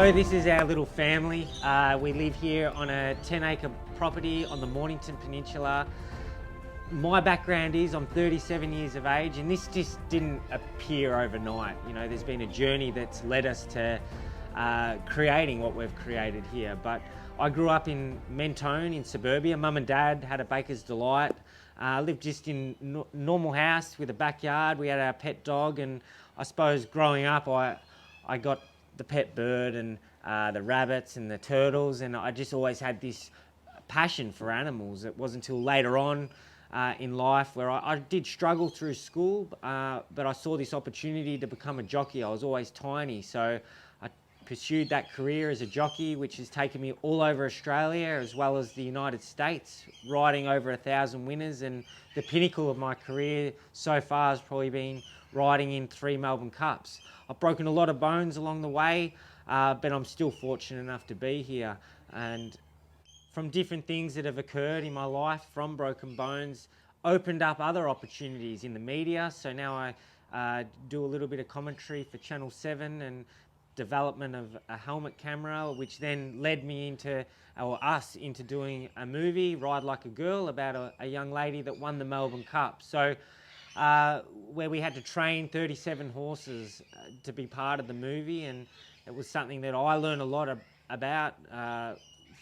So this is our little family. We live here on a 10-acre property on the Mornington peninsula. My background is I'm 37 years of age, and this just didn't appear overnight. You know, there's been a journey that's led us to creating what we've created here. But I grew up in Mentone in suburbia. Mum and Dad had a baker's delight. Lived just in normal house with a backyard. We had our pet dog, and I suppose growing up I got the pet bird and the rabbits and the turtles, and I just always had this passion for animals. It wasn't until later on in life where I did struggle through school, but I saw this opportunity to become a jockey. I was always tiny, so I pursued that career as a jockey, which has taken me all over Australia as well as the United States, riding over 1,000 winners, and the pinnacle of my career so far has probably been riding in 3 Melbourne Cups. I've broken a lot of bones along the way, but I'm still fortunate enough to be here. And from different things that have occurred in my life, from broken bones, opened up other opportunities in the media. So now I do a little bit of commentary for Channel 7 and development of a helmet camera, which then led me into, or us, into doing a movie, Ride Like a Girl, about a young lady that won the Melbourne Cup. So where we had to train 37 horses to be part of the movie, and it was something that I learned a lot about,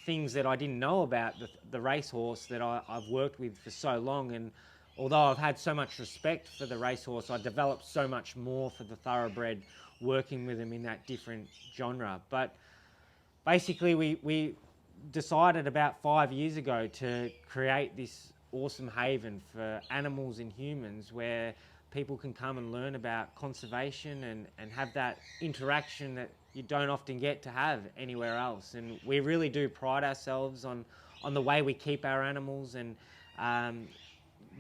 things that I didn't know about the racehorse that I've worked with for so long. And although I've had so much respect for the racehorse, I developed so much more for the thoroughbred, working with them in that different genre. But basically we decided about 5 years ago to create this awesome haven for animals and humans where people can come and learn about conservation and have that interaction that you don't often get to have anywhere else. And we really do pride ourselves on the way we keep our animals, and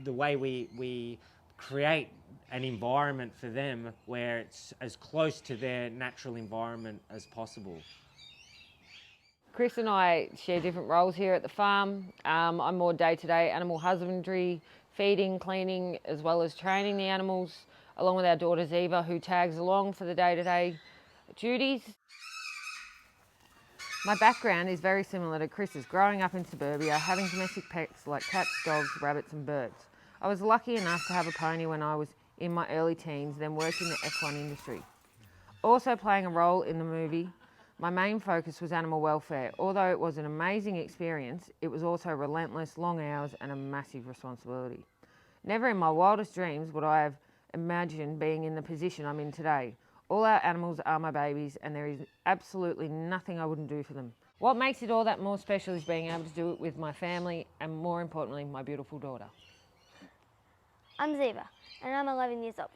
the way we create an environment for them where it's as close to their natural environment as possible. Chris and I share different roles here at the farm. I'm more day-to-day animal husbandry, feeding, cleaning, as well as training the animals, along with our daughter Ziva, who tags along for the day-to-day duties. My background is very similar to Chris's, growing up in suburbia, having domestic pets like cats, dogs, rabbits and birds. I was lucky enough to have a pony when I was in my early teens, then worked in the equine industry. Also playing a role in the movie, my main focus was animal welfare. Although it was an amazing experience, it was also relentless, long hours and a massive responsibility. Never in my wildest dreams would I have imagined being in the position I'm in today. All our animals are my babies, and there is absolutely nothing I wouldn't do for them. What makes it all that more special is being able to do it with my family, and more importantly, my beautiful daughter. I'm Ziva, and I'm 11 years old.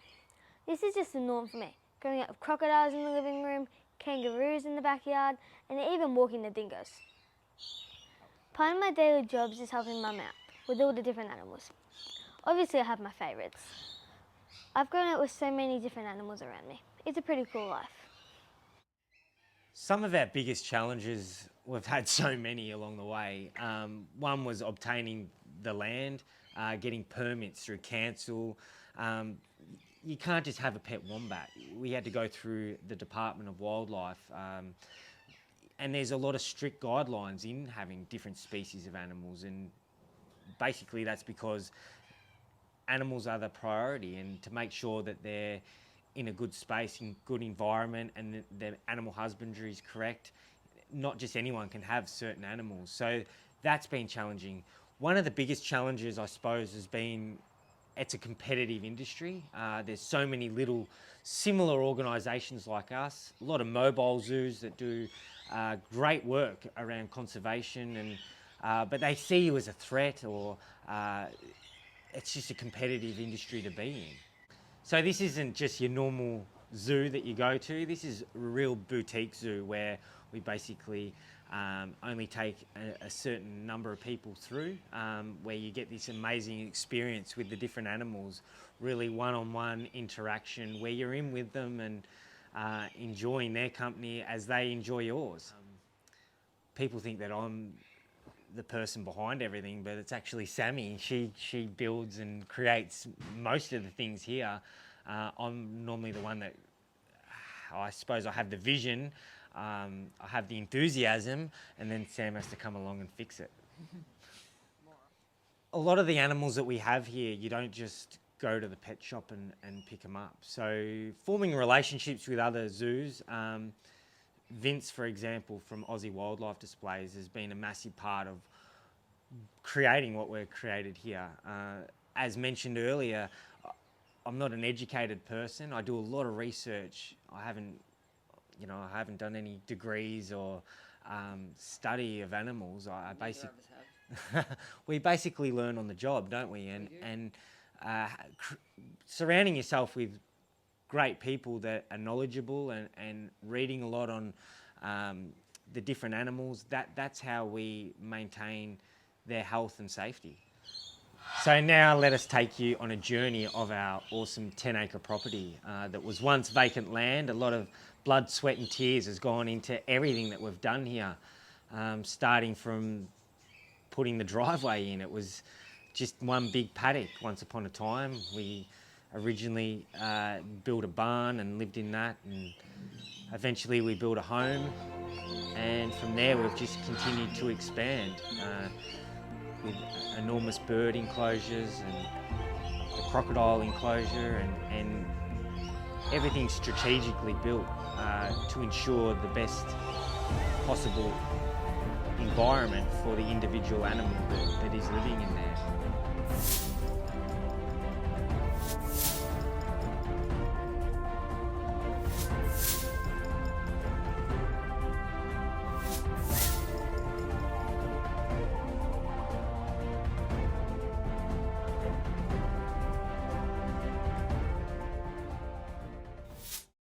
This is just the norm for me, growing up with crocodiles in the living room, kangaroos in the backyard, and even walking the dingoes. Part of my daily jobs is helping Mum out with all the different animals. Obviously I have my favourites. I've grown up with so many different animals around me. It's a pretty cool life. Some of our biggest challenges, we've had so many along the way. One was obtaining the land, getting permits through council. You can't just have a pet wombat. We had to go through the Department of Wildlife, and there's a lot of strict guidelines in having different species of animals, and basically that's because animals are the priority, and to make sure that they're in a good space, in good environment, and the animal husbandry is correct. Not just anyone can have certain animals, so that's been challenging. One of the biggest challenges, I suppose, has been it's a competitive industry. There's so many little similar organisations like us, a lot of mobile zoos that do great work around conservation, and but they see you as a threat, or it's just a competitive industry to be in. So this isn't just your normal zoo that you go to. This is a real boutique zoo where we basically only take a certain number of people through, where you get this amazing experience with the different animals, really one-on-one interaction where you're in with them and enjoying their company as they enjoy yours. People think that I'm the person behind everything, but it's actually Sammy. She builds and creates most of the things here. I'm normally the one that I suppose I have the vision, I have the enthusiasm, and then Sam has to come along and fix it. A lot of the animals that we have here, you don't just go to the pet shop and pick them up. So forming relationships with other zoos, Vince, for example, from Aussie Wildlife Displays, has been a massive part of creating what we've created here. As mentioned earlier, I'm not an educated person. I do a lot of research. I haven't done any degrees or study of animals. We basically learn on the job, don't we? And surrounding yourself with great people that are knowledgeable and reading a lot on the different animals, that's how we maintain their health and safety. So now let us take you on a journey of our awesome 10-acre property that was once vacant land. A lot of blood, sweat and tears has gone into everything that we've done here, starting from putting the driveway in. It was just one big paddock once upon a time. We originally built a barn and lived in that, and eventually we built a home, and from there we've just continued to expand with enormous bird enclosures and the crocodile enclosure, and everything strategically built to ensure the best possible environment for the individual animal that